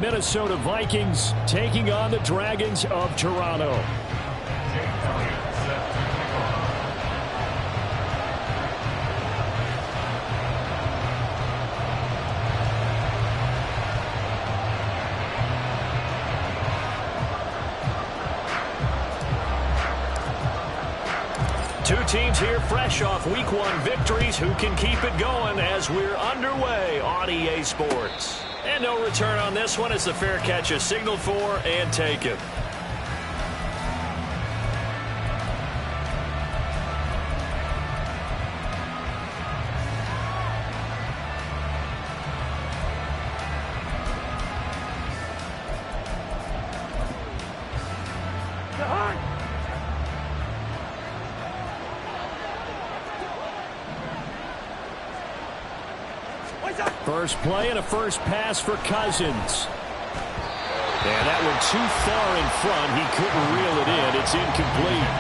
Minnesota Vikings taking on the Dragons of Toronto. Two teams here fresh off Week 1 victories. Who can keep it going as we're underway on EA Sports? And no return on this one as the fair catch is signaled for and taken. First play and a first pass for Cousins. And that one too far in front. He couldn't reel it in. It's incomplete.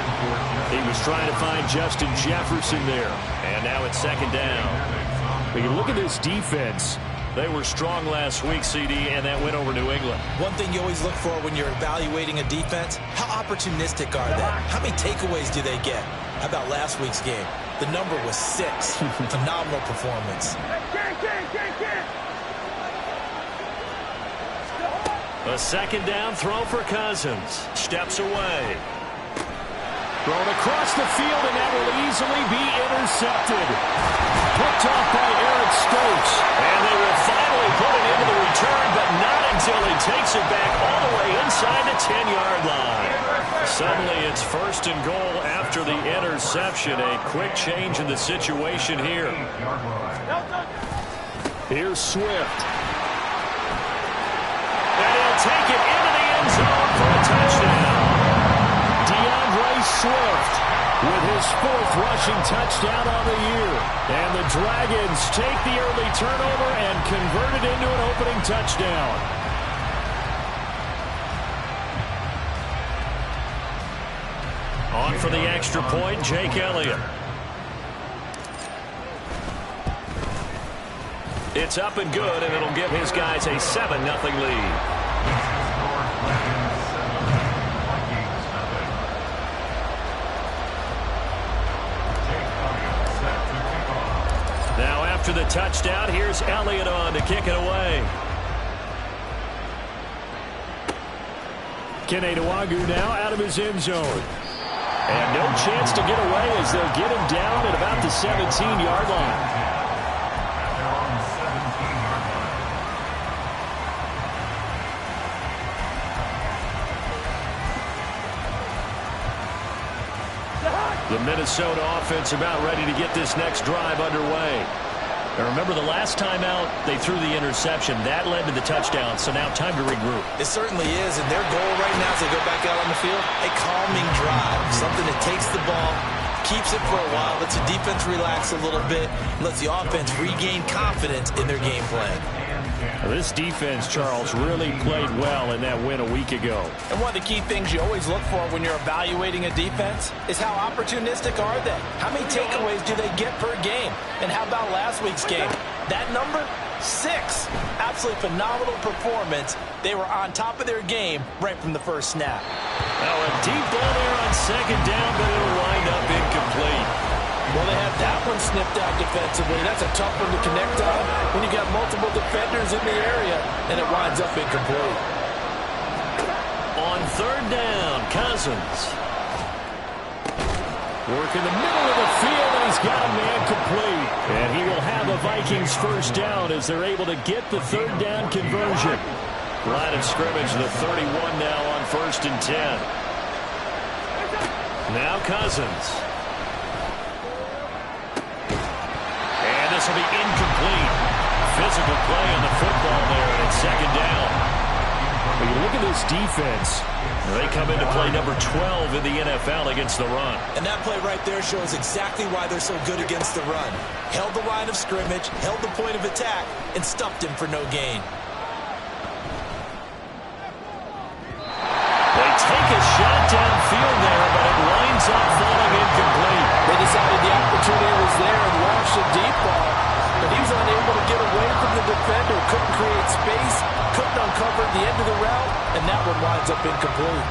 He was trying to find Justin Jefferson there. And now it's second down. But you look at this defense. They were strong last week, CD, and that went over New England. One thing you always look for when you're evaluating a defense, how opportunistic are they? How many takeaways do they get? How about last week's game? The number was 6. Phenomenal performance. A second down throw for Cousins. Steps away. Thrown across the field, and that will easily be intercepted. Picked off by Eric Stokes. And they will finally put it into the return, but not until he takes it back all the way inside the 10-yard line. Suddenly it's first and goal after the interception. A quick change in the situation here. Here's Swift. And he'll take it into the end zone for a touchdown. Swift with his 4th rushing touchdown on the year. And the Dragons take the early turnover and convert it into an opening touchdown. On for the extra point, Jake Elliott. It's up and good, and it'll give his guys a 7-0 lead. Now after the touchdown, here's Elliott on to kick it away. Keneduagu now out of his end zone. And no chance to get away as they'll get him down at about the 17-yard line. The Minnesota offense about ready to get this next drive underway. And remember, the last time out, they threw the interception. That led to the touchdown, so now time to regroup. It certainly is, and their goal right now as they go back out on the field, a calming drive, something that takes the ball, keeps it for a while, lets the defense relax a little bit, lets the offense regain confidence in their game plan. This defense, Charles, really played well in that win a week ago. And one of the key things you always look for when you're evaluating a defense is how opportunistic are they? How many takeaways do they get per game? And how about last week's game? That number? 6. Absolutely phenomenal performance. They were on top of their game right from the first snap. Now a deep ball there on second down, but it'll wind up incomplete. Well, they have that one sniffed out defensively. That's a tough one to connect on when you got multiple defenders in the area, and it winds up incomplete. On third down, Cousins. Working the middle of the field, and he's got a man complete. And he will have a Vikings first down as they're able to get the third down conversion. Line of scrimmage, the 31 now on 1st and 10. Now Cousins. This will be incomplete. Physical play on the football there, and it's second down. When you look at this defense, they come into play number 12 in the NFL against the run. And that play right there shows exactly why they're so good against the run. Held the line of scrimmage, held the point of attack, and stuffed him for no gain. They take a shot downfield there, but it winds up falling incomplete. They decided the opportunity was there and launched a deep ball, but he was unable to get away from the defender, couldn't create space, couldn't uncover the end of the route, and that one winds up incomplete.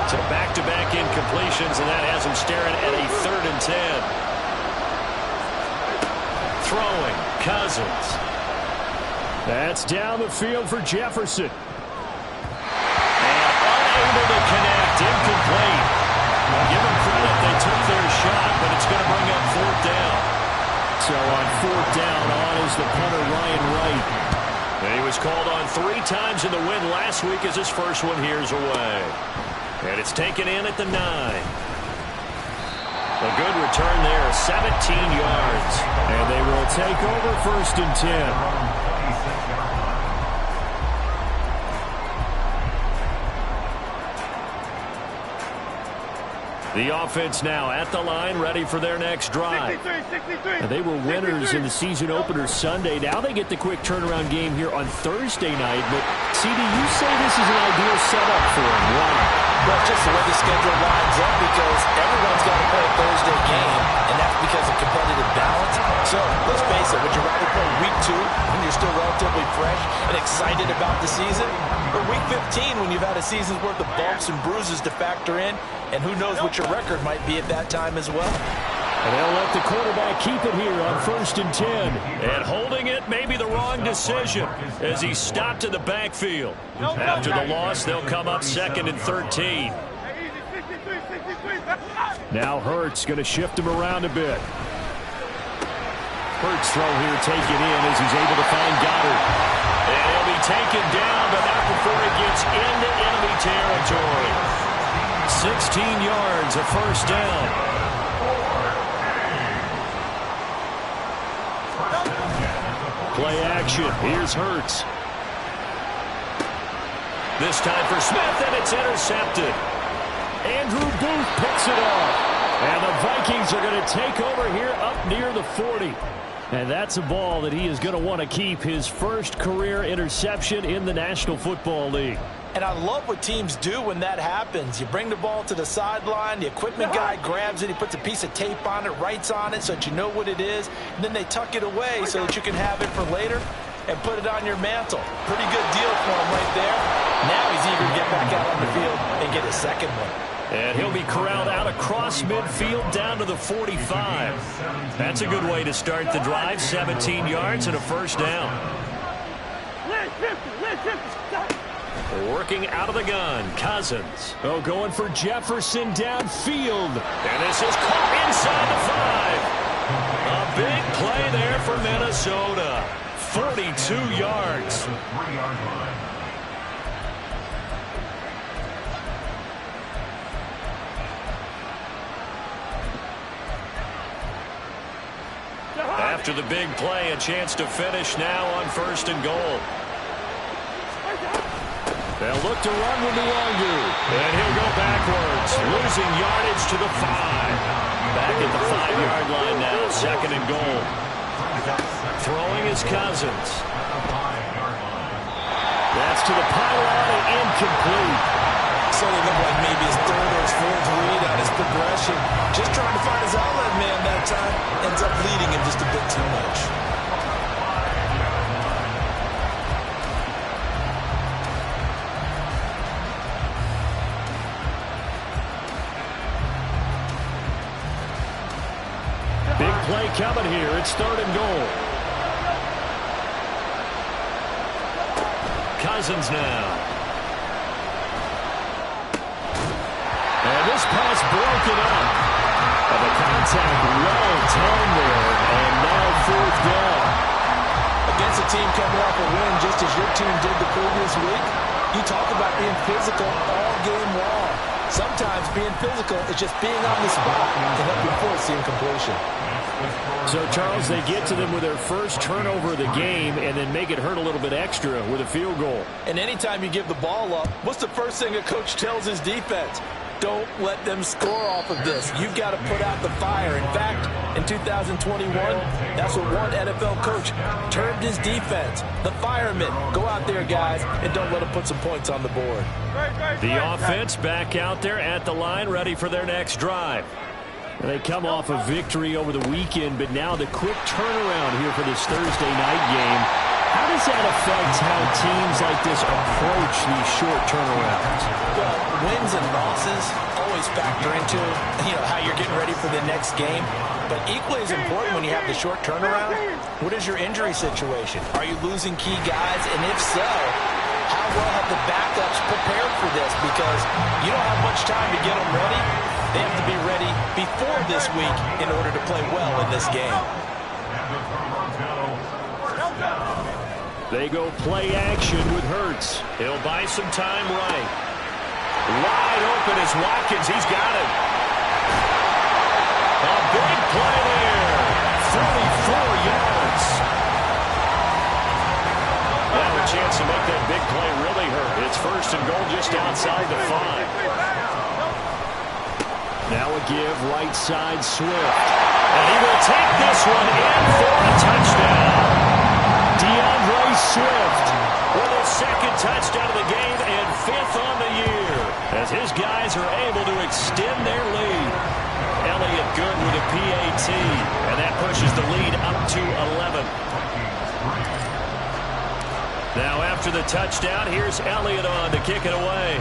So back-to-back incompletions, and that has him staring at a 3rd and 10. Throwing, Cousins. That's down the field for Jefferson. And unable to connect, incomplete. Well, give them credit, they took their shot, but it's going to bring up 4th down. So on 4th down, on is the punter, Ryan Wright. And he was called on 3 times in the win last week as his first one here's away. And it's taken in at the 9. A good return there, 17 yards. And they will take over 1st and 10. The offense now at the line, ready for their next drive. 63. And they were winners in the season opener Sunday. Now they get the quick turnaround game here on Thursday night. But, CD, you say this is an ideal setup for them. Why? Well, just the way the schedule lines up, because everyone's got to play a Thursday game, and that's because of competitive balance. So, let's face it, would you rather play week 2 when you're still relatively fresh and excited about the season, or week 15 when you've had a season's worth of bumps and bruises to factor in, and who knows what your record might be at that time as well? And they'll let the quarterback keep it here on 1st and 10. And holding it may be the wrong decision as he stopped in the backfield. After the loss, they'll come up 2nd and 13. Now Hurts going to shift him around a bit. Hurts throw here taken in as he's able to find Goddard. And he'll be taken down, but not before he gets into enemy territory. 16 yards, a 1st down. Play action. Here's Hurts. This time for Smith, and it's intercepted. Andrew Booth picks it off. And the Vikings are going to take over here up near the 40. And that's a ball that he is going to want to keep, his first career interception in the National Football League. And I love what teams do when that happens. You bring the ball to the sideline, the equipment guy grabs it, he puts a piece of tape on it, writes on it so that you know what it is, and then they tuck it away so that you can have it for later and put it on your mantle. Pretty good deal for him right there. Now he's eager to get back out on the field and get his second one. And he'll be corralled out across midfield down to the 45. That's a good way to start the drive. 17 yards and a 1st down. Working out of the gun, Cousins. Oh, going for Jefferson downfield. And this is caught inside the 5. A big play there for Minnesota. 42 yards. After the big play, a chance to finish now on 1st and goal. They'll look to run with Luongo. And he'll go backwards, losing yardage to the 5. Back at the 5-yard line now, 2nd and goal. Throwing is Cousins. That's to the pylon and incomplete. So it looked like maybe his 3rd or his 4th read on his progression. Just trying to find his outlet man that time. Ends up leading him just a bit too much. Big play coming here. It's 3rd and goal. Cousins now. And this pass broken up. And the contact well timed there. And now 4th down. Against a team coming off a win just as your team did the previous week, you talk about being physical all game long. Sometimes being physical is just being on the spot and helping force the incompletion. So, Charles, they get to them with their first turnover of the game and then make it hurt a little bit extra with a field goal. And anytime you give the ball up, what's the first thing a coach tells his defense? Don't let them score off of this. You've got to put out the fire. In fact, in 2021, that's what one NFL coach termed his defense. The firemen. Go out there, guys, and don't let them put some points on the board. The offense back out there at the line, ready for their next drive. And they come off a victory over the weekend, but now the quick turnaround here for this Thursday night game. How does that affect how teams like this approach these short turnarounds? Well, wins and losses always factor into, how you're getting ready for the next game. But equally as important when you have the short turnaround, what is your injury situation? Are you losing key guys? And if so, how well have the backups prepared for this? Because you don't have much time to get them ready. They have to be ready before this week in order to play well in this game. They go play action with Hurts. He'll buy some time right. Wide open is Watkins. He's got it. A big play there. 34 yards. Now a chance to make that big play really hurt. It's first and goal just outside the 5. Now a give right side Swift. And he will take this one in for a touchdown. DeAndre Swift with his second touchdown of the game and 5th on the year as his guys are able to extend their lead. Elliott good with a PAT, and that pushes the lead up to 11. Now after the touchdown, here's Elliott on to kick it away.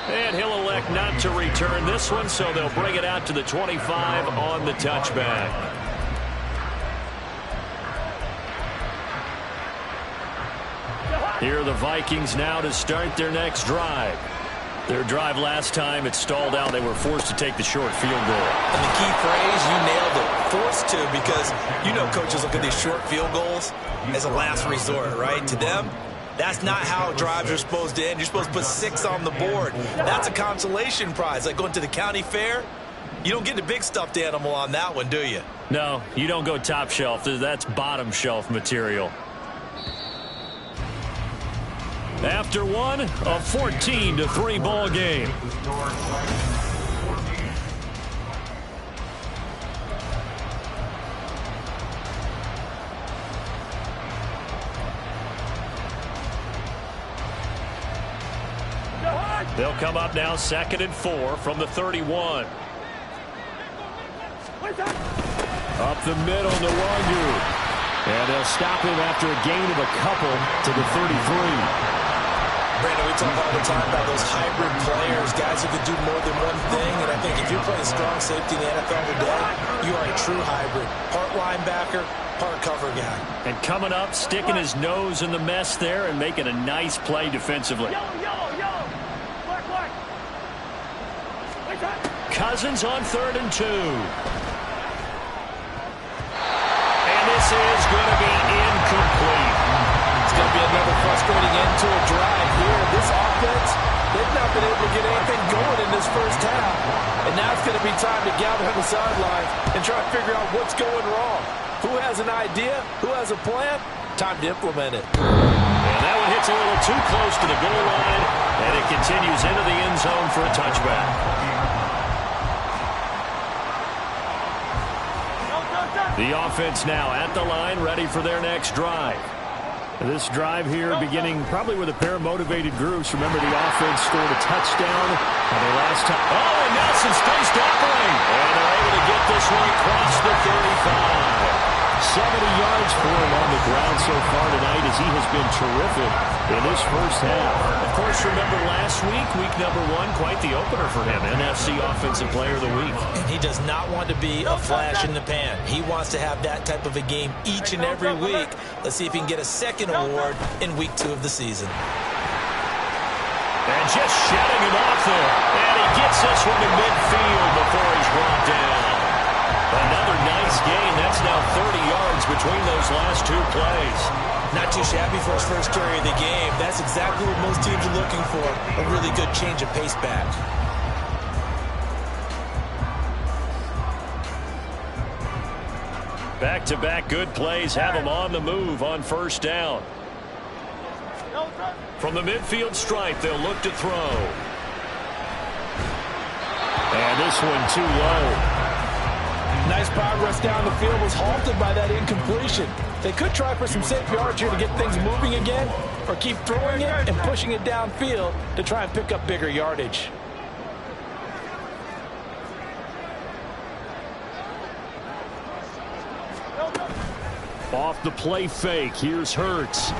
And he'll elect not to return this one, so they'll bring it out to the 25 on the touchback. Here are the Vikings now to start their next drive. Their drive last time, it stalled out. They were forced to take the short field goal. And the key phrase, you nailed it, forced to, because coaches look at these short field goals as a last resort, right? To them, that's not how drives are supposed to end. You're supposed to put 6 on the board. That's a consolation prize. Like going to the county fair, you don't get the big stuffed animal on that one, do you? No, you don't go top shelf. That's bottom shelf material. After one, a 14-3 ball game. They'll come up now 2nd and 4 from the 31. Up the middle to Wangu. And they'll stop him after a gain of a couple to the 33. Brandon, we talk all the time about those hybrid players, guys who can do more than one thing. And I think if you're playing strong safety in the NFL today, you are a true hybrid. Part linebacker, part cover guy. And coming up, sticking his nose in the mess there and making a nice play defensively. Cousins on 3rd and 2. And this is going to be incomplete. It's going to be another frustrating end to a drive here. This offense, they've not been able to get anything going in this first half. And now it's going to be time to gather on the sidelines and try to figure out what's going wrong. Who has an idea? Who has a plan? Time to implement it. And that one hits a little too close to the goal line, and it continues into the end zone for a touchback. The offense now at the line, ready for their next drive. This drive here beginning probably with a pair of motivated groups. Remember, the offense scored a touchdown on their last time. Oh, and Nelson's face tackling. And they're able to get this one across the 35. 70 yards for him on the ground so far tonight as he has been terrific in this first half. Of course, remember last week, week number 1, quite the opener for him. NFC Offensive Player of the Week. And he does not want to be a flash in the pan. He wants to have that type of a game each and every week. Let's see if he can get a second award in week 2 of the season. And just shutting him off there. And he gets this one to midfield before he's brought down. Another nice gain. That's now 30 yards between those last 2 plays. Not too shabby for his first carry of the game. That's exactly what most teams are looking for. A really good change of pace back. Back-to-back good plays have him on the move on first down. From the midfield stripe, they'll look to throw. And this one too low. Nice progress down the field was halted by that incompletion. They could try for some safe yards here to get things moving again, or keep throwing it and pushing it downfield to try and pick up bigger yardage. Off the play fake, here's Hurts.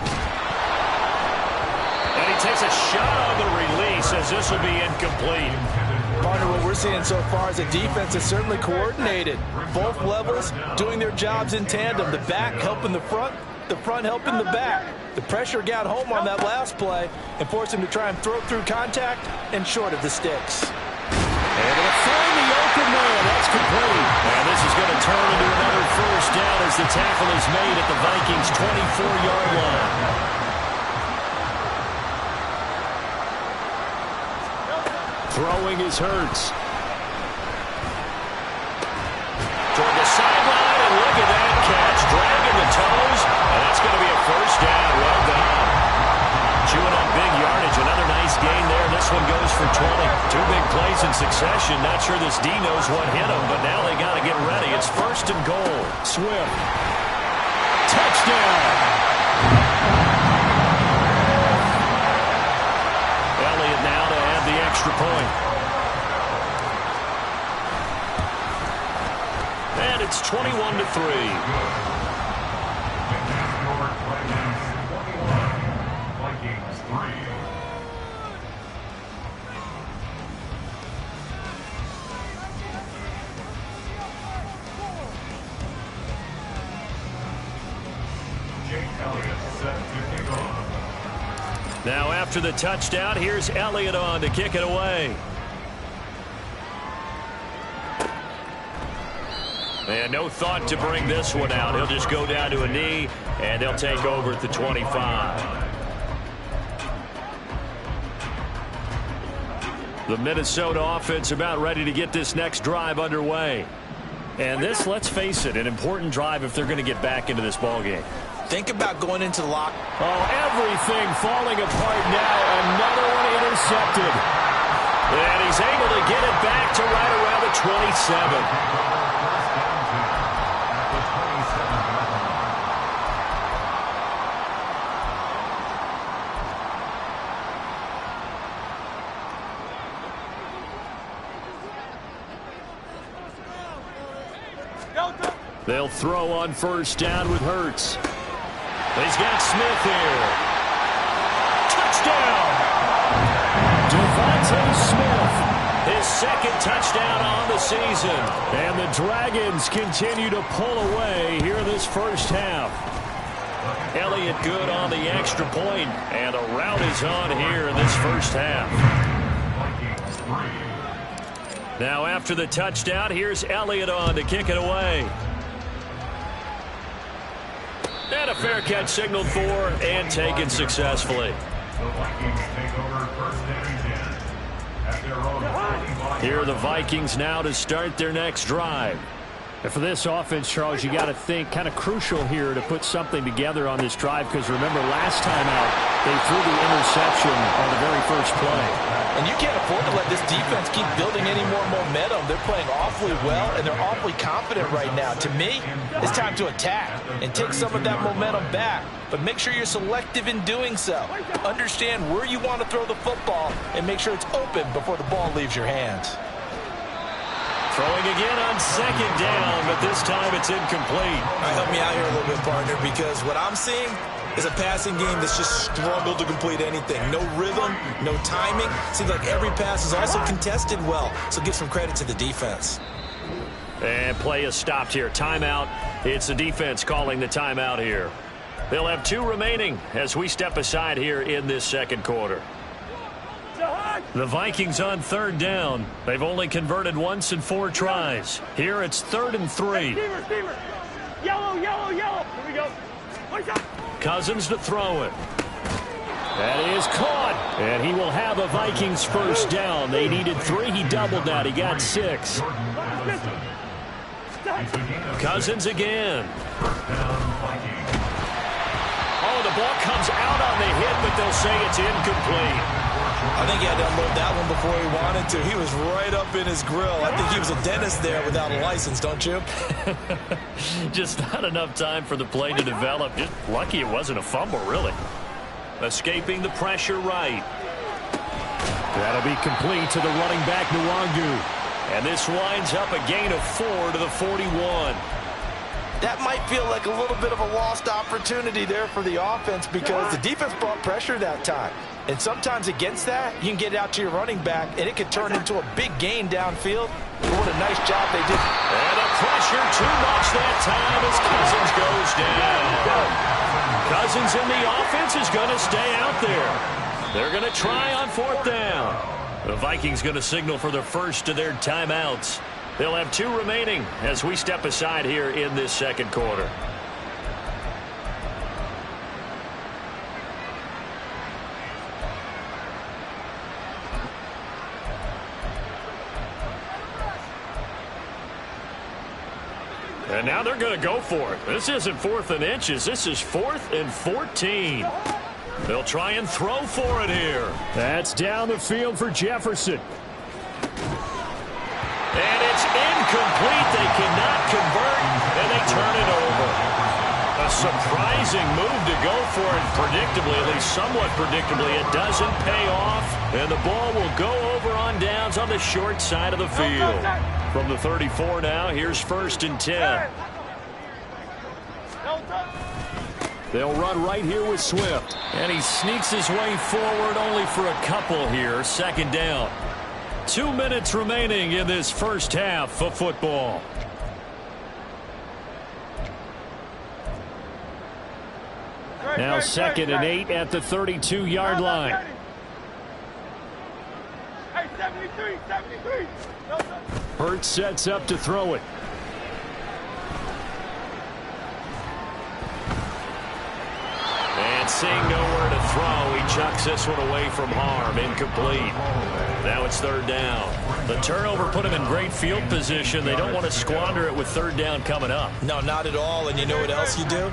And he takes a shot on the release as this will be incomplete. Partner, what we're seeing so far is a defense that's certainly coordinated. Both levels doing their jobs in tandem. The back helping the front helping the back. The pressure got home on that last play and forced him to try and throw through contact and short of the sticks. Able to find the open man. That's complete. And this is going to turn into another first down as the tackle is made at the Vikings' 24-yard line. Throwing is Hurts. Toward the sideline, and look at that catch. Dragging the toes, and that's going to be a first down. Well done. Chewing on big yardage. Another nice gain there. This one goes for 20. Two big plays in succession. Not sure this D knows what hit him, but now they got to get ready. It's first and goal. Swift. Touchdown. Elliott now to add the extra point. And it's 21-3. Now after the touchdown, here's Elliott on to kick it away. And no thought to bring this one out. He'll just go down to a knee, and they'll take over at the 25. The Minnesota offense about ready to get this next drive underway. And this, let's face it, an important drive if they're going to get back into this ballgame. Think about going into the lock. Oh, everything falling apart now. Another one intercepted. And he's able to get it back to right around the 27. They'll throw on first down with Hurts. He's got Smith here. Touchdown! Devontae Smith, his second touchdown on the season. And the Dragons continue to pull away here this first half. Elliott good on the extra point, and a rout is on here in this first half. Now after the touchdown, here's Elliott on to kick it away. And a fair catch signaled for and taken successfully. Here are the Vikings now to start their next drive. And for this offense, Charles, you got to think kind of crucial here to put something together on this drive, because remember last time out they threw the interception on the very first play. And you can't afford to let this defense keep building any more momentum. They're playing awfully well, and they're awfully confident right now. To me, it's time to attack and take some of that momentum back. But make sure you're selective in doing so. Understand where you want to throw the football and make sure it's open before the ball leaves your hands. Throwing again on second down, but this time it's incomplete. Help me out here a little bit, partner, because what I'm seeing is a passing game that's just struggled to complete anything. No rhythm, no timing. Seems like every pass is also contested well, so give some credit to the defense. And play is stopped here. Timeout. It's the defense calling the timeout here. They'll have 2 remaining as we step aside here in this second quarter. The Vikings on third down. They've only converted once in 4 tries. Here it's 3rd and 3. Yellow, yellow, yellow. Here we go. Cousins to throw it. That is caught. And he will have a Vikings first down. They needed 3. He doubled that. He got 6. Cousins again. Oh, the ball comes out on the hit, but they'll say it's incomplete. I think he had to unload that one before he wanted to. He was right up in his grill. I think he was a dentist there without a license, don't you? Just not enough time for the play to develop. Just lucky it wasn't a fumble, really. Escaping the pressure right. That'll be complete to the running back, Nwangu. And this winds up a gain of 4 to the 41. That might feel like a little bit of a lost opportunity there for the offense because the defense brought pressure that time. And sometimes against that, you can get it out to your running back, and it could turn into a big gain downfield. But what a nice job they did. And the pressure too much that time as Cousins goes down. Cousins in the offense is going to stay out there. They're going to try on 4th down. The Vikings going to signal for the first of their timeouts. They'll have 2 remaining as we step aside here in this second quarter. And now they're going to go for it. This isn't 4th and inches. This is 4th and 14. They'll try and throw for it here. That's down the field for Jefferson. And it's incomplete. They cannot convert, and they turn it over. A surprising move to go for it predictably, at least somewhat predictably. It doesn't pay off, and the ball will go over on downs on the short side of the field. From the 34 now, here's 1st and 10. They'll run right here with Swift. And he sneaks his way forward only for a couple here. 2nd down. 2 minutes remaining in this first half of football. Now 2nd and 8 at the 32-yard line. Hey, 73, 73. Hurts sets up to throw it. And seeing nowhere to throw, he chucks this one away from harm. Incomplete. Now it's 3rd down. The turnover put him in great field position. They don't want to squander it with 3rd down coming up. No, not at all. And you know what else you do?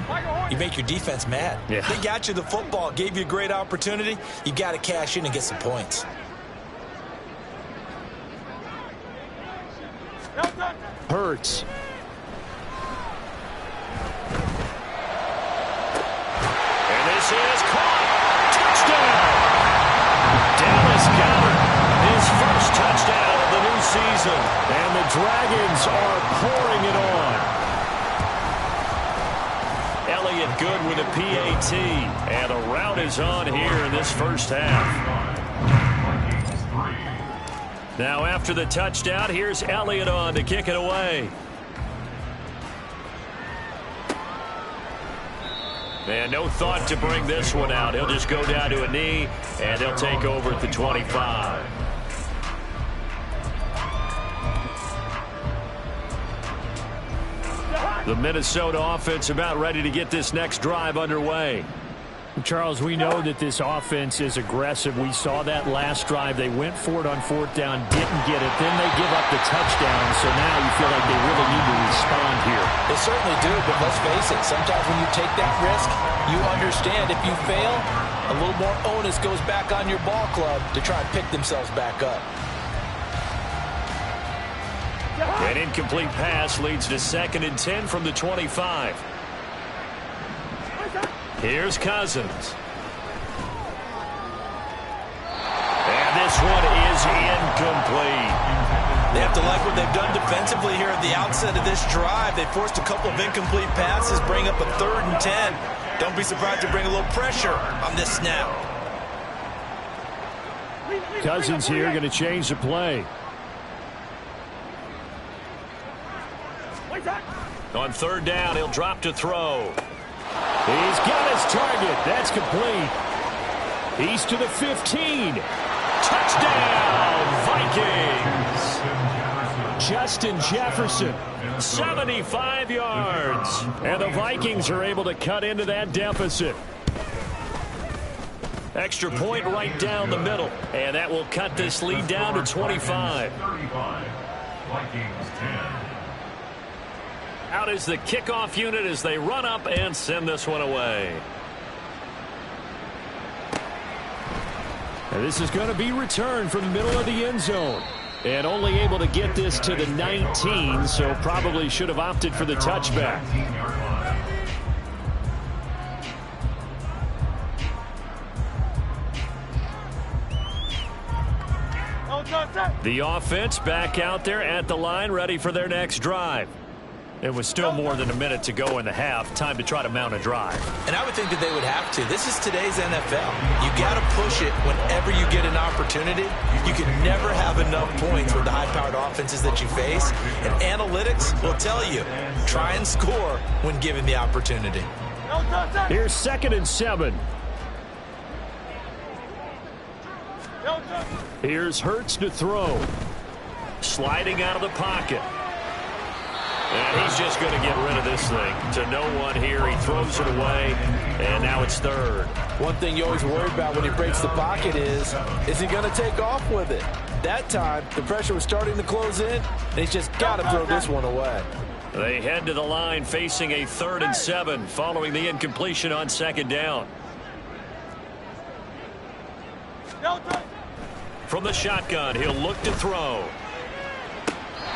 You make your defense mad. Yeah. They got you the football, gave you a great opportunity. You got to cash in and get some points. Hurts. And this is caught. Touchdown. Dallas Goedert, his first touchdown of the new season. And the Dragons are pouring it on. Elliott good with a PAT. And a rout is on here in this first half. Now after the touchdown, here's Elliott on to kick it away. And no thought to bring this one out. He'll just go down to a knee, and they'll take over at the 25. The Minnesota offense about ready to get this next drive underway. Charles, we know that this offense is aggressive. We saw that last drive. They went for it on 4th down, didn't get it. Then they give up the touchdown, so now you feel like they really need to respond here. They certainly do, but let's face it, sometimes when you take that risk, you understand if you fail, a little more onus goes back on your ball club to try and pick themselves back up. An incomplete pass leads to 2nd and 10 from the 25. Here's Cousins. And this one is incomplete. They have to like what they've done defensively here at the outset of this drive. They forced a couple of incomplete passes, bring up a 3rd and 10. Don't be surprised to bring a little pressure on this snap. Cousins here going to change the play. On 3rd down, he'll drop to throw. He's got his target. That's complete. He's to the 15. Touchdown, Vikings. Justin Jefferson. 75 yards. And the Vikings are able to cut into that deficit. Extra point right down the middle. And that will cut this lead down to 25. Vikings 10. Out is the kickoff unit as they run up and send this one away. And this is going to be returned from the middle of the end zone. And only able to get this to the 19, so probably should have opted for the touchback. The offense back out there at the line, ready for their next drive. It was still more than a minute to go in the half. Time to try to mount a drive. And I would think that they would have to. This is today's NFL. You got to push it whenever you get an opportunity. You can never have enough points with the high-powered offenses that you face. And analytics will tell you, try and score when given the opportunity. Here's 2nd and 7. Here's Hurts to throw. Sliding out of the pocket. And he's just going to get rid of this thing to no one here. He throws it away, and now it's 3rd. One thing you always worry about when he breaks the pocket is he going to take off with it? That time, the pressure was starting to close in, and he's just got to throw this one away. They head to the line facing a 3rd and 7 following the incompletion on 2nd down. From the shotgun, he'll look to throw.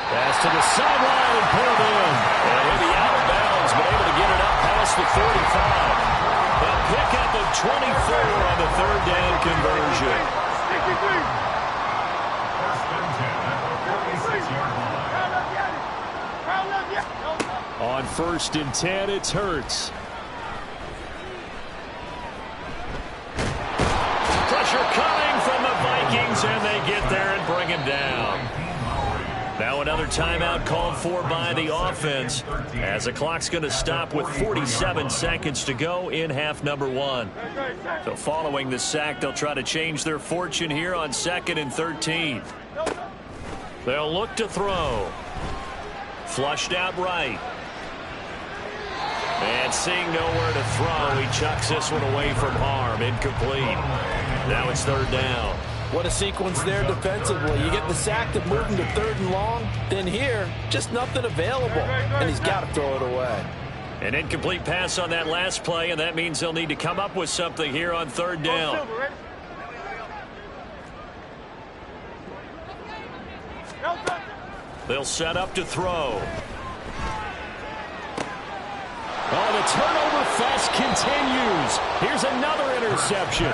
Pass to the sideline, pulled in. And he'll be out of bounds, but able to get it up past the 45. A pickup of 24 on the 3rd down conversion. On 1st and 10, it's Hurts. Pressure coming from the Vikings, and they get there and bring him down. Now another timeout called for by the offense as the clock's going to stop with 47 seconds to go in half number 1. So following the sack, they'll try to change their fortune here on 2nd and 13. They'll look to throw. Flushed out right. And seeing nowhere to throw, he chucks this one away from harm. Incomplete. Now it's 3rd down. What a sequence there defensively. You get the sack to move him to 3rd and long. Then here, just nothing available. And he's got to throw it away. An incomplete pass on that last play, and that means they'll need to come up with something here on 3rd down. They'll set up to throw. Oh, the turnover fest continues. Here's another interception.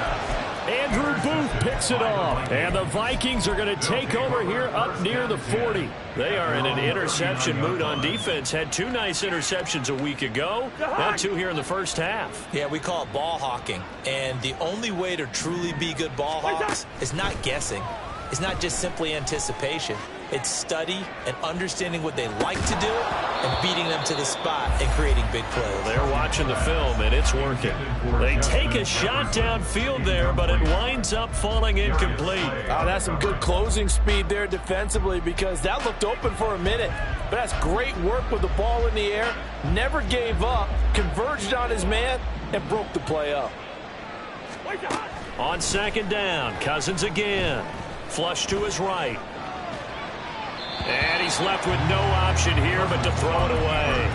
Andrew Booth picks it off. And the Vikings are going to take over here up near the 40. They are in an interception mood on defense. Had 2 nice interceptions a week ago. Now 2 here in the first half. Yeah, we call it ball hawking. And the only way to truly be good ball hawks is not guessing. It's not just simply anticipation. It's study and understanding what they like to do and beating them to the spot and creating big plays. They're watching the film, and it's working. They take a shot downfield there, but it winds up falling incomplete. Oh, that's some good closing speed there defensively because that looked open for a minute. But that's great work with the ball in the air. Never gave up, converged on his man, and broke the play up. On 2nd down, Cousins again. Flush to his right. And he's left with no option here but to throw it away.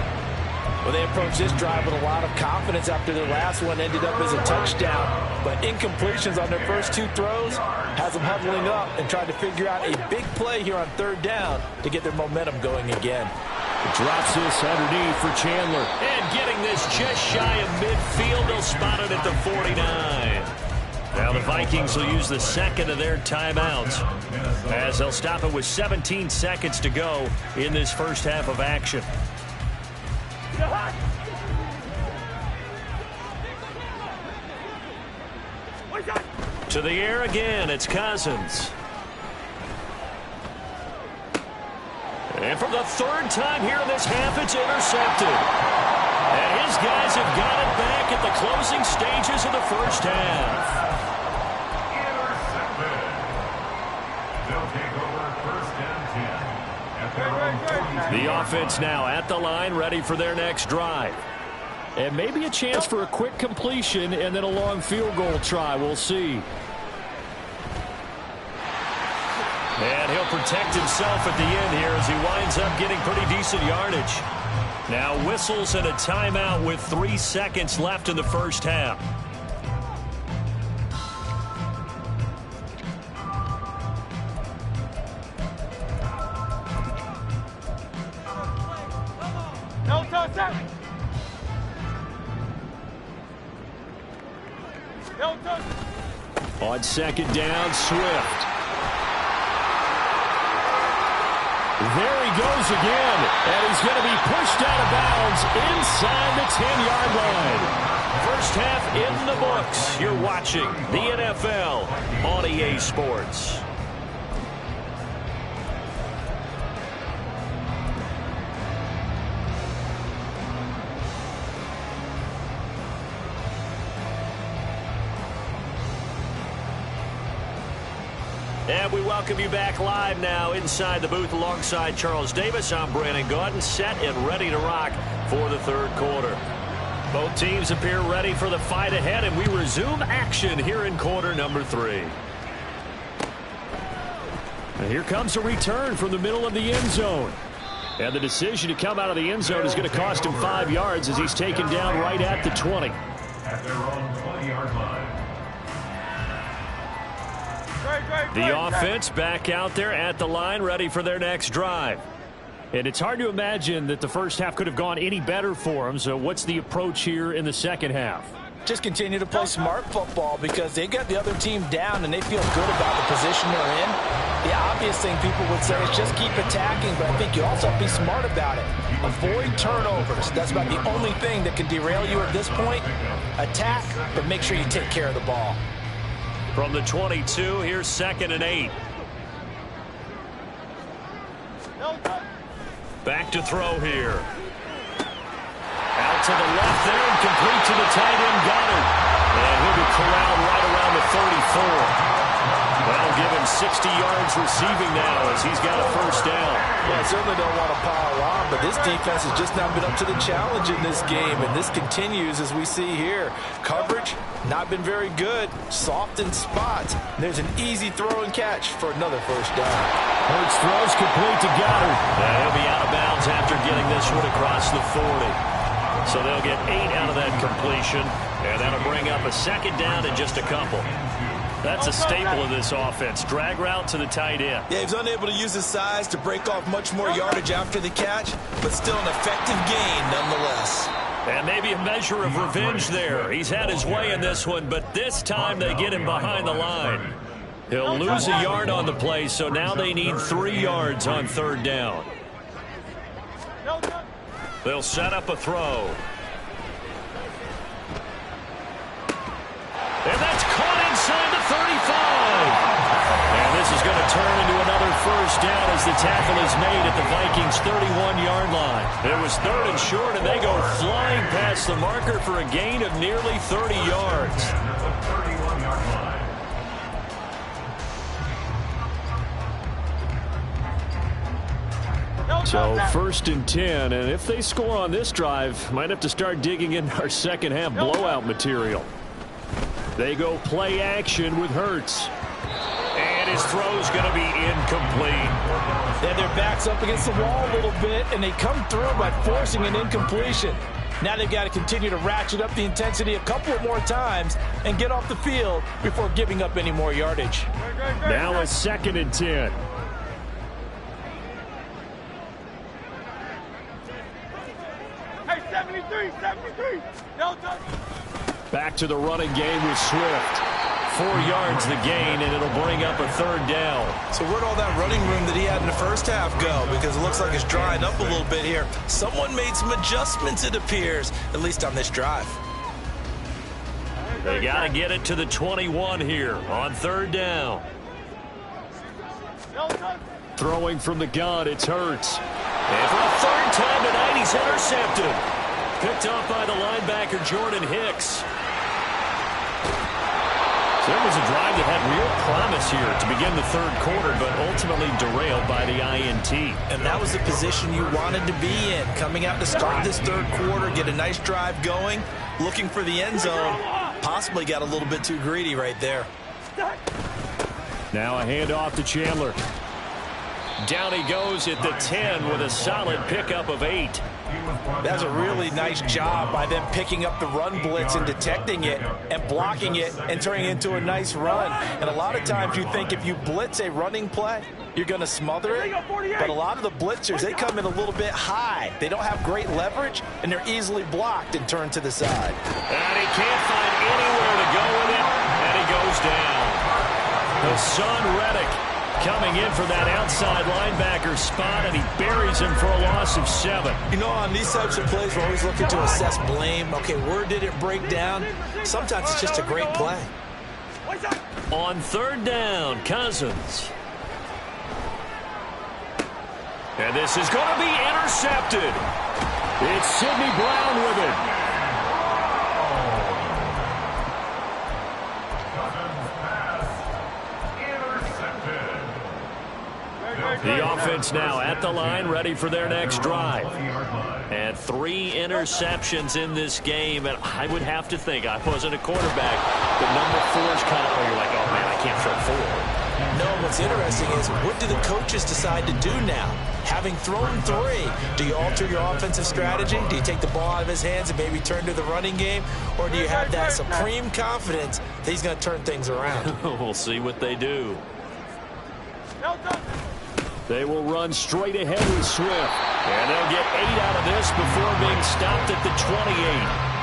Well, they approached this drive with a lot of confidence after their last one ended up as a touchdown. But incompletions on their first 2 throws has them huddling up and trying to figure out a big play here on 3rd down to get their momentum going again. Drops this underneath for Chandler. And getting this just shy of midfield. They'll spot it at the 49. Now the Vikings will use the 2nd of their timeouts as they'll stop it with 17 seconds to go in this first half of action. To the air again, it's Cousins. And for the 3rd time here in this half, it's intercepted. And his guys have got it back at the closing stages of the first half. The offense now at the line, ready for their next drive. And maybe a chance for a quick completion and then a long field goal try. We'll see. And he'll protect himself at the end here as he winds up getting pretty decent yardage. Now whistles and a timeout with 3 seconds left in the first half. On 2nd down, Swift. There he goes again, and he's going to be pushed out of bounds inside the 10-yard line. First half in the books. You're watching the NFL on EA Sports. And we welcome you back live now inside the booth alongside Charles Davis. I'm Brandon Gaudin, set and ready to rock for the third quarter. Both teams appear ready for the fight ahead, and we resume action here in quarter number 3. And here comes a return from the middle of the end zone. And the decision to come out of the end zone is going to cost him 5 yards as he's taken down right at the 20. At their own 20-yard line. The offense back out there at the line, ready for their next drive. And it's hard to imagine that the first half could have gone any better for them. So what's the approach here in the second half? Just continue to play smart football because they got the other team down and they feel good about the position they're in. The obvious thing people would say is just keep attacking, but I think you also have to be smart about it. Avoid turnovers. That's about the only thing that can derail you at this point. Attack, but make sure you take care of the ball. From the 22, here's 2nd and 8. Back to throw here. Out to the left there and complete to the tight end Goddard. And he'll be corralled right around the 34. That'll give him 60 yards receiving now as he's got a first down. Well, I certainly don't want to pile on, but this defense has just not been up to the challenge in this game, and this continues as we see here. Coverage, not been very good. Soft in spots. There's an easy throw and catch for another first down. Hurts throws complete to Goddard. He'll be out of bounds after getting this one across the 40. So they'll get 8 out of that completion, and that'll bring up a second down in just a couple. That's a staple of this offense. Drag route to the tight end. Yeah, he's unable to use his size to break off much more yardage after the catch, but still an effective gain nonetheless. And maybe a measure of revenge there. He's had his way in this one, but this time they get him behind the line. He'll lose a yard on the play, so now they need 3 yards on third down. They'll set up a throw. And that's caught inside the 35. And this is going to turn into another first down as the tackle is made at the Vikings' 31-yard line. It was 3rd and short, and they go flying past the marker for a gain of nearly 30 yards. So 1st and 10, and if they score on this drive, might have to start digging in our second half blowout material. They go play action with Hurts. And his throw's going to be incomplete. Yeah, their back's up against the wall a little bit, and they come through by forcing an incompletion. Now they've got to continue to ratchet up the intensity a couple of more times and get off the field before giving up any more yardage. Now a 2nd and 10. Hey, 73. Back to the running game with Swift. 4 yards the gain, and it'll bring up a 3rd down. So where'd all that running room that he had in the first half go? Because it looks like it's drying up a little bit here. Someone made some adjustments, it appears, at least on this drive. They got to get it to the 21 here on 3rd down. Throwing from the gun, it's Hurts. And for a 3rd time tonight, he's intercepted. Picked off by the linebacker, Jordan Hicks. So it was a drive that had real promise here to begin the 3rd quarter, but ultimately derailed by the INT. And that was the position you wanted to be in. Coming out to start this 3rd quarter, get a nice drive going, looking for the end zone. Possibly got a little bit too greedy right there. Now a handoff to Chandler. Down he goes at the 10 with a solid pickup of 8. That's a really nice job by them picking up the run blitz and detecting it and blocking it and turning it into a nice run. And a lot of times you think if you blitz a running play, you're going to smother it. But a lot of the blitzers, they come in a little bit high. They don't have great leverage, and they're easily blocked and turned to the side. And he can't find anywhere to go with it, and he goes down. Hassan Reddick Coming in for that outside linebacker spot, and he buries him for a loss of 7. You know, on these types of plays, we're always looking to assess blame. Okay, where did it break down? Sometimes it's just a great play. On 3rd down, Cousins. And this is going to be intercepted. It's Sidney Brown with it. The offense now at the line, ready for their next drive. And 3 interceptions in this game. And I would have to think, I wasn't a quarterback, but number 4 is kind of, you're like, oh, man, I can't throw 4. No, what's interesting is, what do the coaches decide to do now? Having thrown 3, do you alter your offensive strategy? Do you take the ball out of his hands and maybe turn to the running game? Or do you have that supreme confidence that he's going to turn things around? We'll see what they do. They will run straight ahead with Swift. And they'll get 8 out of this before being stopped at the 28.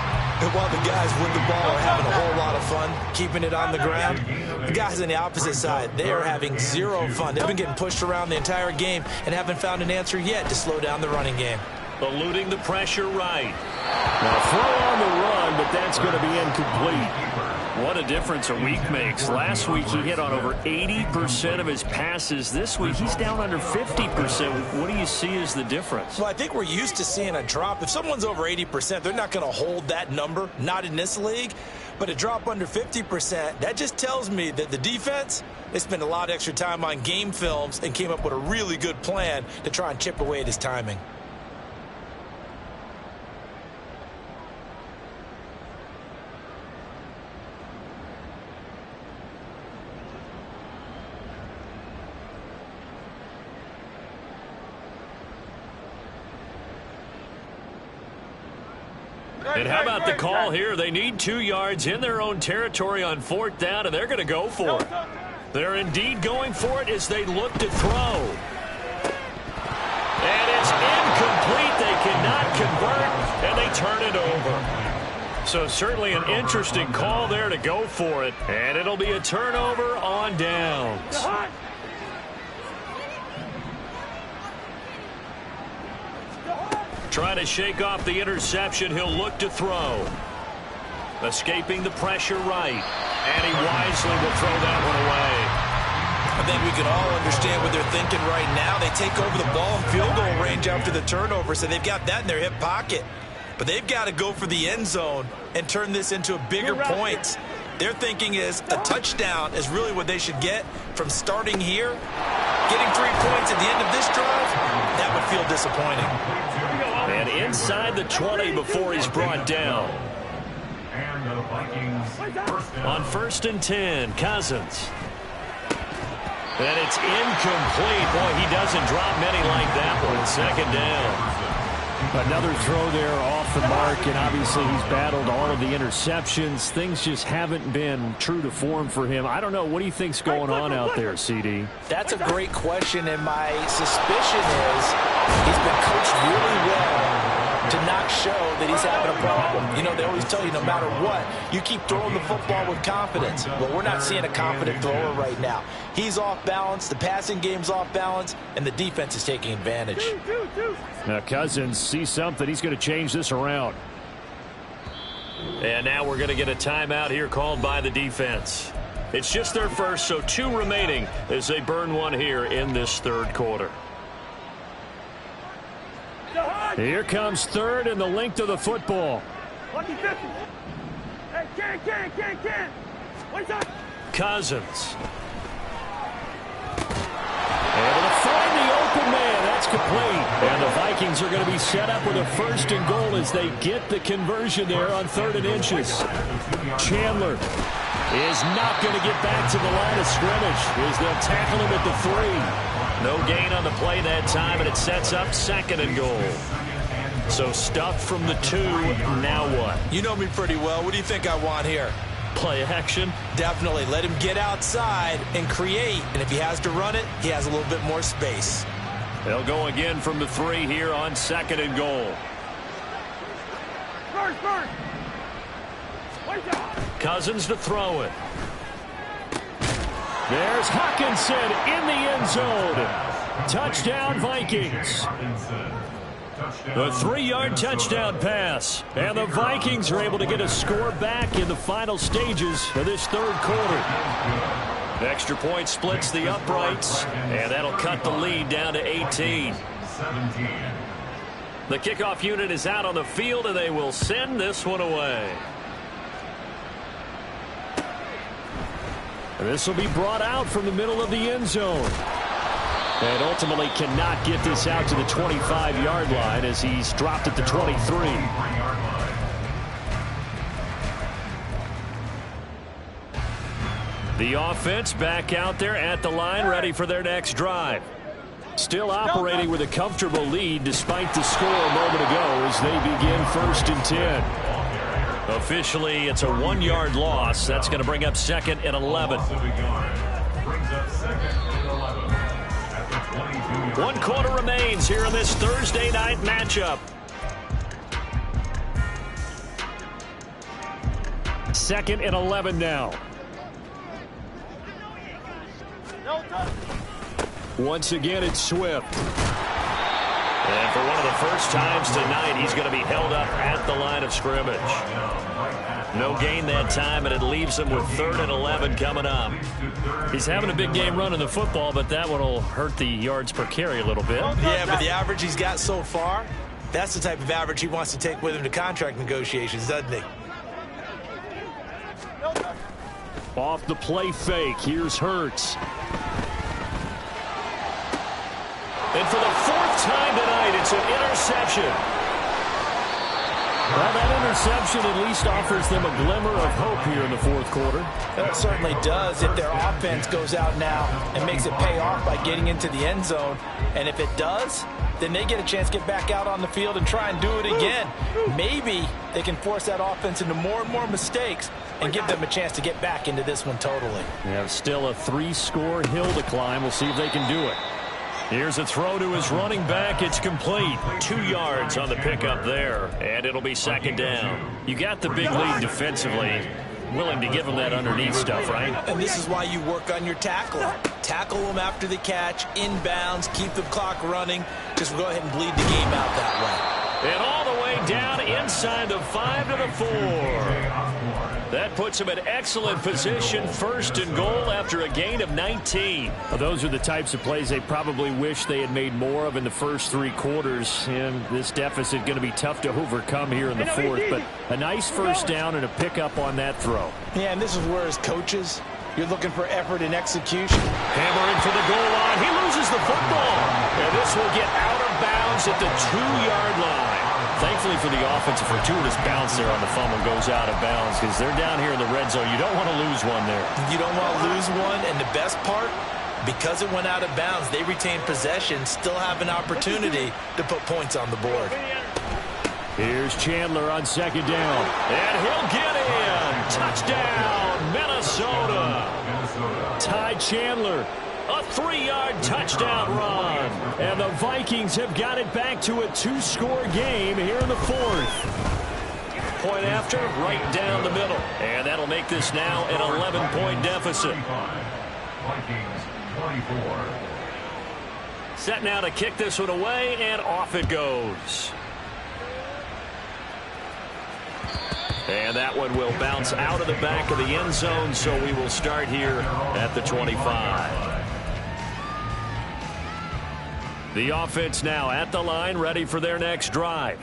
And while the guys with the ball are having a whole lot of fun keeping it on the ground, the guys on the opposite side, they are having 0 fun. They've been getting pushed around the entire game and haven't found an answer yet to slow down the running game. Eluding the pressure right. Now throw on the run, but that's going to be incomplete. What a difference a week makes. Last week he hit on over 80% of his passes. This week he's down under 50%. What do you see as the difference? Well, I think we're used to seeing a drop. If someone's over 80%, they're not going to hold that number, not in this league. But a drop under 50%, that just tells me that the defense, they spent a lot of extra time on game films and came up with a really good plan to try and chip away at his timing. And how about the call here? They need 2 yards in their own territory on 4th down, and they're going to go for it. They're indeed going for it as they look to throw. And it's incomplete. They cannot convert, and they turn it over. So certainly an interesting call there to go for it. And it'll be a turnover on downs. Trying to shake off the interception. He'll look to throw. Escaping the pressure right. And he wisely will throw that one away. I think we can all understand what they're thinking right now. They take over the ball in field goal range after the turnover, so they've got that in their hip pocket. But they've got to go for the end zone and turn this into bigger points. Their thinking is a touchdown is really what they should get from starting here. Getting 3 points at the end of this drive, that would feel disappointing. And inside the 20 before he's brought down. And the Vikings On 1st and 10, Cousins. And it's incomplete. Boy, he doesn't drop many like that one. 2nd down. Another throw there off the mark, and obviously he's battled all of the interceptions. Things just haven't been true to form for him. I don't know. What do you think's going on out there, CD? That's a great question, and my suspicion is he's been coached really well to not show that he's having a problem. You know, they always tell you no matter what, you keep throwing the football with confidence. Well, we're not seeing a confident thrower right now. He's off balance, the passing game's off balance, and the defense is taking advantage. Now Cousins sees something. He's going to change this around. And now we're going to get a timeout here called by the defense. It's just their first, so 2 remaining as they burn one here in this 3rd quarter. Here comes 3rd and the length of the football. Cousins. Able to find the open man. That's complete. And the Vikings are going to be set up with a 1st and goal as they get the conversion there on 3rd and inches. Chandler is not going to get back to the line of scrimmage as they'll tackle him at the 3. No gain on the play that time, and it sets up 2nd and goal. So stuff from the 2. Now what? You know me pretty well. What do you think I want here? Play action? Definitely. Let him get outside and create. And if he has to run it, he has a little bit more space. They'll go again from the 3 here on 2nd and goal. Cousins to throw it. There's Hawkinson in the end zone. Touchdown, Vikings. The 3-yard touchdown pass. And the Vikings are able to get a score back in the final stages of this third quarter. Extra point splits the uprights, and that'll cut the lead down to 18. The kickoff unit is out on the field, and they will send this one away. This will be brought out from the middle of the end zone. And ultimately cannot get this out to the 25-yard line as he's dropped at the 23. The offense back out there at the line, ready for their next drive. Still operating with a comfortable lead despite the score a moment ago as they begin 1st and 10. Officially, it's a 1-yard loss. That's going to bring up 2nd and 11. 1 quarter remains here in this Thursday night matchup. 2nd and 11 now. Once again, it's Swift. And for one of the first times tonight, he's going to be held up at the line of scrimmage. No gain that time, and it leaves him with 3rd and 11 coming up. He's having a big game running the football, but that one will hurt the yards per carry a little bit. Yeah, but the average he's got so far, that's the type of average he wants to take with him to contract negotiations, doesn't he? Off the play fake, here's Hurts. And for the 4th time tonight, it's an interception. Well, that interception at least offers them a glimmer of hope here in the 4th quarter. It certainly does if their offense goes out now and makes it pay off by getting into the end zone. And if it does, then they get a chance to get back out on the field and try and do it again. Maybe they can force that offense into more and more mistakes and give them a chance to get back into this one totally. They have still a 3-score hill to climb. We'll see if they can do it. Here's a throw to his running back. It's complete. 2 yards on the pickup there, and it'll be 2nd down. You got the big lead defensively. Willing to give him that underneath stuff, right? And this is why you work on your tackling. Tackle them after the catch, inbounds, keep the clock running. Just go ahead and bleed the game out that way. And all the way down inside the 5 to the 4. That puts him in excellent position, 1st and goal after a gain of 19. Well, those are the types of plays they probably wish they had made more of in the first 3 quarters. And this deficit going to be tough to overcome here in the 4th. But a nice first down and a pickup on that throw. Yeah, and this is where as coaches, you're looking for effort and execution. Hammering for the goal line. He loses the football. And this will get out of bounds at the 2-yard line. Thankfully for the offense, a fortuitous bounce there on the fumble goes out of bounds because they're down here in the red zone. You don't want to lose one there. You don't want to lose one, and the best part, because it went out of bounds, they retain possession, still have an opportunity to put points on the board. Here's Chandler on 2nd down. And he'll get in. Touchdown, Minnesota. Ty Chandler. A 3-yard touchdown run. And the Vikings have got it back to a 2-score game here in the 4th. Point after, right down the middle. And that'll make this now an 11-point deficit. Vikings 24. Set now to kick this one away, and off it goes. And that one will bounce out of the back of the end zone, so we will start here at the 25. The offense now at the line, ready for their next drive.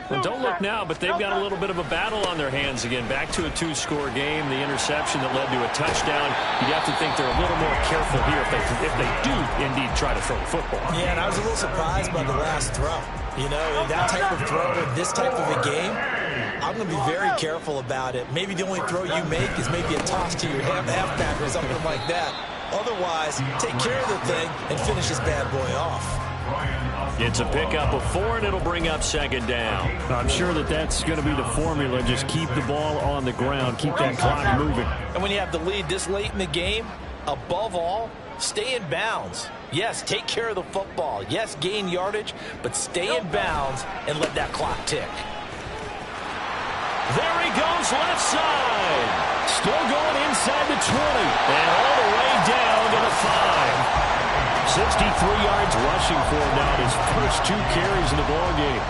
Well, don't look now, but they've got a little bit of a battle on their hands again. Back to a 2-score game. The interception that led to a touchdown. You'd have to think they're a little more careful here if they do indeed try to throw the football. Yeah, and I was a little surprised by the last throw. You know, that type of throw in this type of a game, I'm going to be very careful about it. Maybe the only throw you make is maybe a toss to your halfback or something like that. Otherwise, take care of the thing and finish this bad boy off. It's a pickup of 4, and it'll bring up 2nd down. I'm sure that's going to be the formula. Just keep the ball on the ground. Keep that clock moving. And when you have the lead this late in the game, above all, stay in bounds. Yes, take care of the football. Yes, gain yardage, but stay in bounds and let that clock tick. There he goes left side. Still going inside the 20. And all the way down to the 5. 63 yards rushing for him now in his first 2 carries in the ballgame.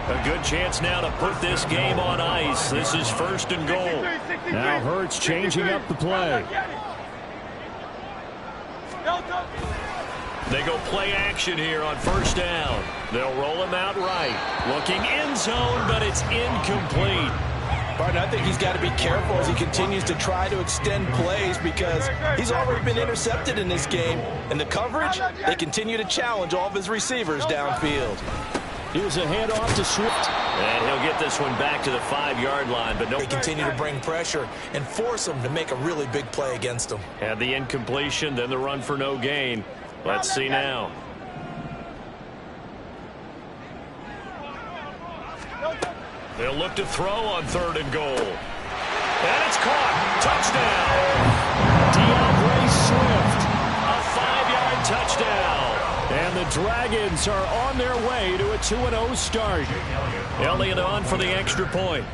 A good chance now to put this game on ice. This is 1st and goal. Now Hurts changing up the play. They go play action here on 1st down. They'll roll him out right. Looking end zone, but it's incomplete. Barton, I think he's got to be careful as he continues to try to extend plays because he's already been intercepted in this game. And the coverage, they continue to challenge all of his receivers downfield. Here's a handoff to Swift. And he'll get this one back to the 5-yard line. But no, they continue to bring pressure and force him to make a really big play against them. And the incompletion, then the run for no gain. Let's see now. They'll look to throw on 3rd and goal. And it's caught. Touchdown. DeAndre Swift. A 5-yard touchdown. And the Dragons are on their way to a 2-0 start. Elliott on for the extra point.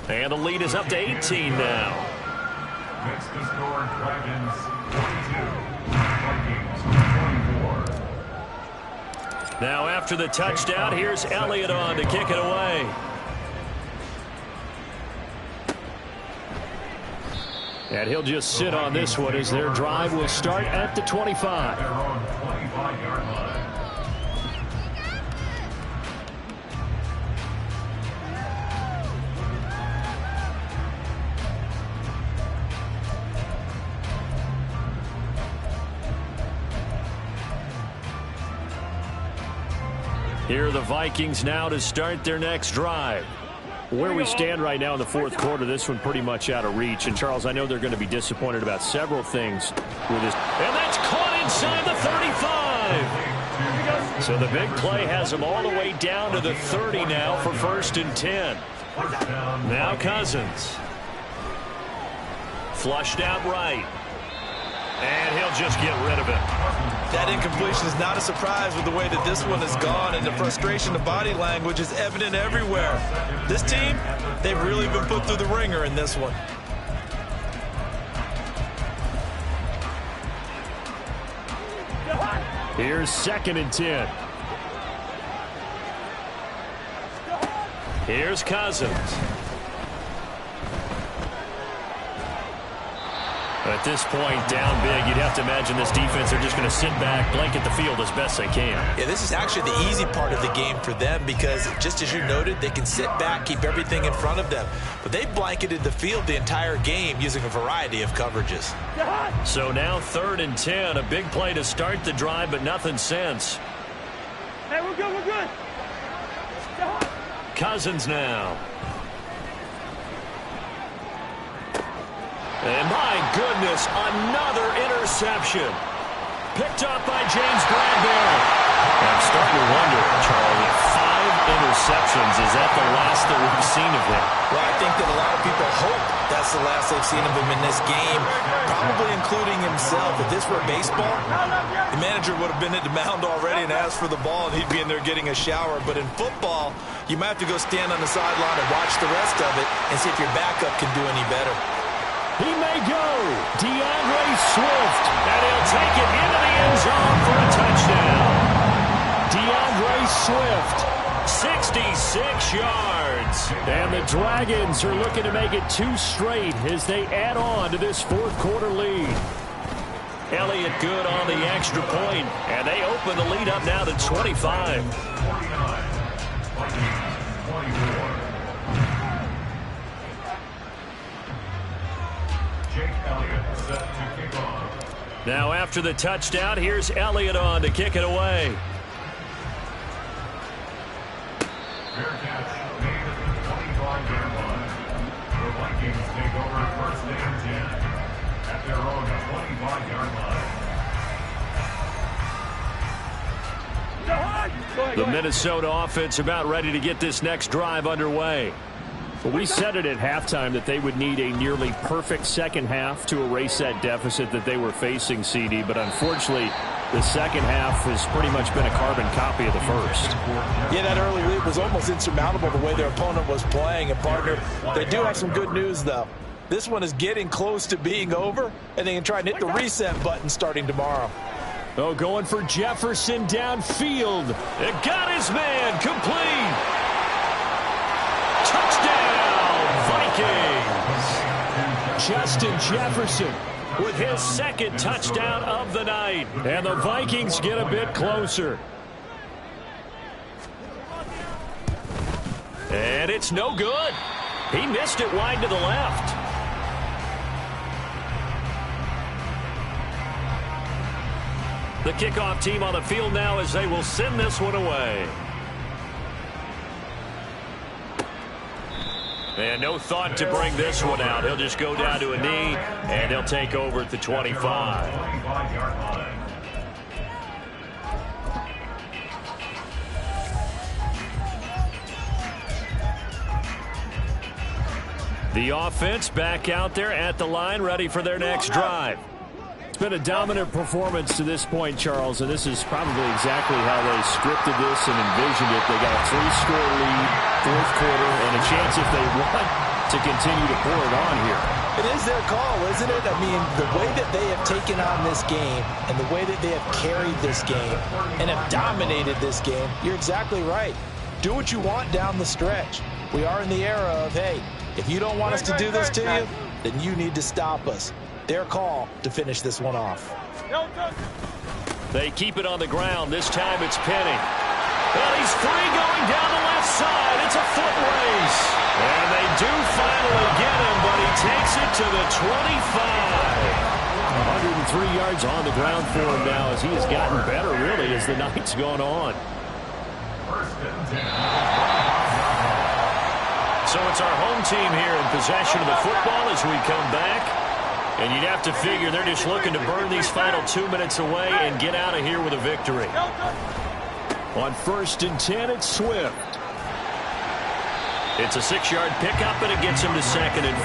And the lead is up to 18 now. Next to score, Dragons 22, Vikings 24. Now after the touchdown, here's Elliott on to kick it away. And he'll just sit on this one as their drive will start at the 25. Their own 25-yard line. Here are the Vikings now to start their next drive. Where we stand right now in the 4th quarter, this one pretty much out of reach. And, Charles, I know they're going to be disappointed about several things with this. And that's caught inside the 35. So the big play has them all the way down to the 30 now for 1st and 10. Now Cousins. Flushed out right. And he'll just get rid of it. That incompletion is not a surprise with the way that this one has gone, and the frustration of body language is evident everywhere. This team, they've really been put through the ringer in this one. Here's 2nd and 10. Here's Cousins. At this point, down big, you'd have to imagine this defense, they're just going to sit back, blanket the field as best they can. Yeah, this is actually the easy part of the game for them because, just as you noted, they can sit back, keep everything in front of them. But they blanketed the field the entire game using a variety of coverages. So now 3rd and 10, a big play to start the drive, but nothing since. Hey, we're good, we're good. Cousins now. And my goodness, another interception. Picked up by James Bradbury. I'm starting to wonder, Charlie, 5 interceptions, is that the last that we've seen of him? Well, I think that a lot of people hope that's the last they've seen of him in this game, probably including himself. If this were baseball, the manager would have been at the mound already and asked for the ball, and he'd be in there getting a shower. But in football, you might have to go stand on the sideline and watch the rest of it and see if your backup can do any better. He may go. DeAndre Swift. And he'll take it into the end zone for a touchdown. DeAndre Swift. 66 yards. And the Dragons are looking to make it 2 straight as they add on to this 4th quarter lead. Elliott good on the extra point. And they open the lead up now to 25. 49. Vikings 24. Now after the touchdown, here's Elliott on to kick it away. Fair catch made at the 25-yard line. The Vikings take over 1st and 10 at their own 25-yard line. The Minnesota offense about ready to get this next drive underway. Well, we said it at halftime that they would need a nearly perfect second half to erase that deficit that they were facing, CD. But unfortunately, The second half has pretty much been a carbon copy of the first. Yeah, that early lead was almost insurmountable the way their opponent was playing. And, partner, they do have some good news, though. This one is getting close to being over, and they can try and hit the reset button starting tomorrow. Oh, going for Jefferson downfield. It got his man complete. Touchdown, Vikings. Justin Jefferson with his second touchdown of the night. And the Vikings get a bit closer. And it's no good. He missed it wide to the left. The kickoff team on the field now as they will send this one away. And no thought to bring this one out. He'll just go down to a knee, and they'll take over at the 25. The offense back out there at the line, ready for their next drive. It's been a dominant performance to this point, Charles, and this is probably exactly how they scripted this and envisioned it. They got a 3-score lead, fourth quarter, and a chance if they want to continue to pour it on here. It is their call, isn't it? I mean, the way that they have taken on this game and the way that they have carried this game and have dominated this game, you're exactly right. Do what you want down the stretch. We are in the era of, hey, if you don't want us to do this to you, then you need to stop us. Their call to finish this one off. They keep it on the ground. This time it's Penny. Well, he's free going down the left side. It's a foot race. And they do finally get him, but he takes it to the 25. 103 yards on the ground for him now as he has gotten better, really, as the night's gone on. So it's our home team here in possession of the football as we come back. And you'd have to figure they're just looking to burn these final 2 minutes away and get out of here with a victory. On 1st and 10, it's Swift. It's a 6-yard pickup, and it gets him to 2nd and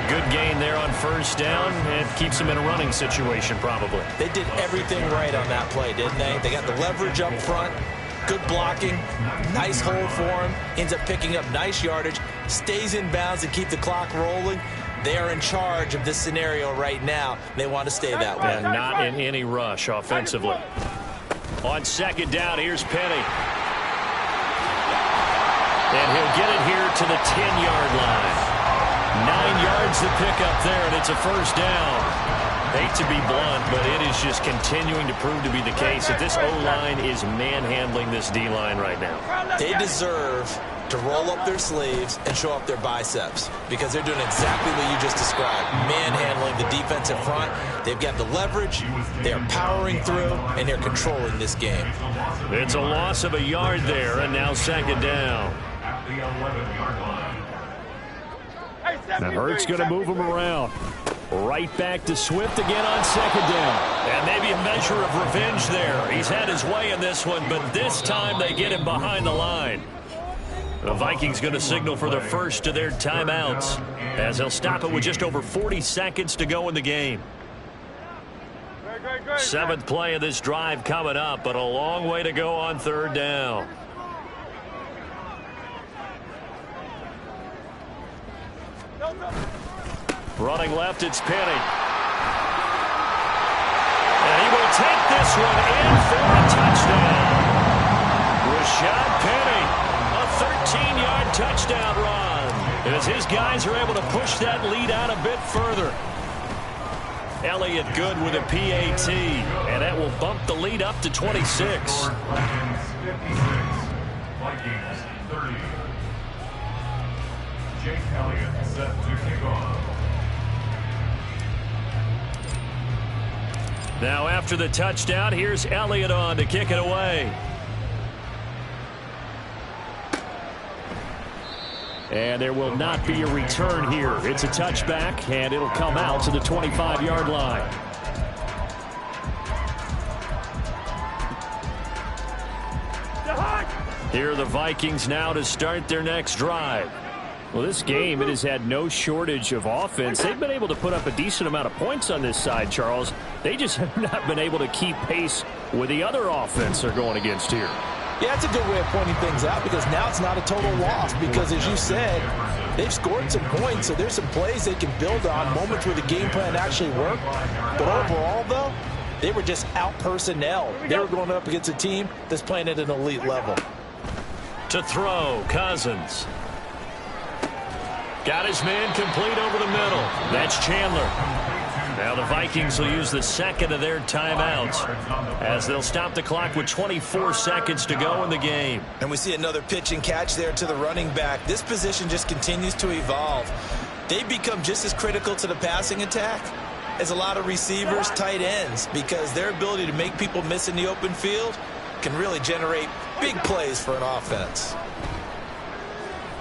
4. Good gain there on 1st down, and keeps him in a running situation probably. They did everything right on that play, didn't they? They got the leverage up front, good blocking, nice hold for him, ends up picking up nice yardage, stays in bounds and keep the clock rolling. They are in charge of this scenario right now. They want to stay that way. And not in any rush offensively. On 2nd down, here's Penny. And he'll get it here to the 10-yard line. 9 yards to pick up there, and it's a 1st down. Hate to be blunt, but it is just continuing to prove to be the case that this O-line is manhandling this D-line right now. They deserve to roll up their sleeves and show up their biceps because they're doing exactly what you just described. Manhandling the defensive front. They've got the leverage, they're powering through, and they're controlling this game. It's a loss of a yard there, and now 2nd down. At the 11-yard line. Now Hurts going to move him around. Right back to Swift again on 2nd down. And maybe a measure of revenge there. He's had his way in this one, but this time they get him behind the line. The Vikings going to signal for the first of their timeouts as they'll stop it with just over 40 seconds to go in the game. 7th play of this drive coming up, but a long way to go on 3rd down. Running left, it's Penny. And he will take this one in for a touchdown. Rashad Penny, a 13-yard touchdown run. As his guys are able to push that lead out a bit further. Elliott good with a PAT, and that will bump the lead up to 26. Vikings 30. Jake Elliott set to kick off. Now after the touchdown, here's Elliott on to kick it away. And there will not be a return here. It's a touchback, and it'll come out to the 25-yard line. Here are the Vikings now to start their next drive. Well, this game, it has had no shortage of offense. They've been able to put up a decent amount of points on this side, Charles. They just have not been able to keep pace with the other offense they're going against here. Yeah, that's a good way of pointing things out because now it's not a total loss because, as you said, they've scored some points, so there's some plays they can build on, moments where the game plan actually worked. But overall, though, they were just out-personnel. They were going up against a team that's playing at an elite level. To throw, Cousins. Got his man complete over the middle. That's Chandler. Now the Vikings will use the second of their timeouts as they'll stop the clock with 24 seconds to go in the game. And we see another pitch and catch there to the running back. This position just continues to evolve. They become just as critical to the passing attack as a lot of receivers, tight ends, because their ability to make people miss in the open field can really generate big plays for an offense.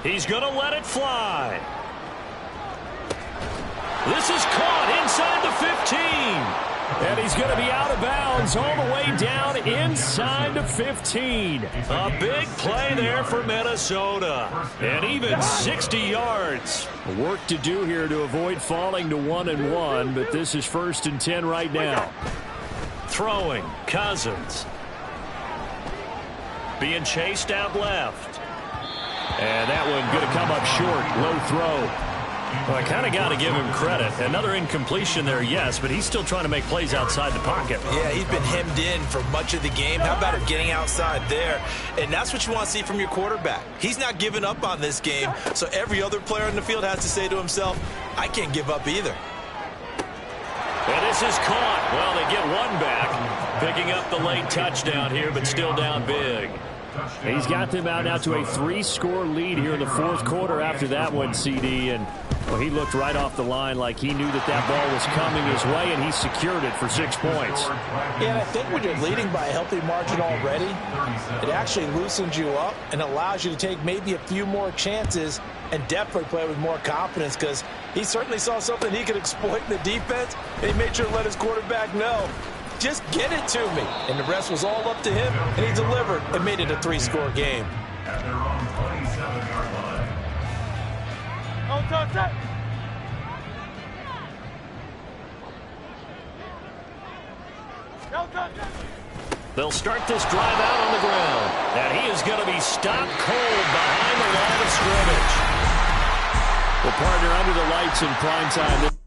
He's going to let it fly. This is caught inside the 15. And he's going to be out of bounds all the way down inside the 15. A big play there for Minnesota. And even 60 yards. Work to do here to avoid falling to 1-1, but this is 1st and 10 right now. Throwing, Cousins. Being chased out left. And that one going to come up short. Low throw. Well, I kind of got to give him credit. Another incompletion there, yes, but he's still trying to make plays outside the pocket. Yeah, he's been hemmed in for much of the game. How about him getting outside there? And that's what you want to see from your quarterback. He's not giving up on this game, so every other player in the field has to say to himself, I can't give up either. And this is caught. Well, they get one back, picking up the late touchdown here, but still down big. He's got them out now to a 3-score lead here in the 4th quarter after that one, CD. And well, he looked right off the line like he knew that that ball was coming his way, and he secured it for 6 points. Yeah, and I think when you're leading by a healthy margin already, it actually loosens you up and allows you to take maybe a few more chances and definitely play with more confidence because he certainly saw something he could exploit in the defense, and he made sure to let his quarterback know, just get it to me. And the rest was all up to him, and he delivered and made it a 3-score game. At their own 27-yard line. On touch that. They'll start this drive out on the ground. And he is going to be stopped cold behind the line of scrimmage. Well, partner, under the lights in prime time.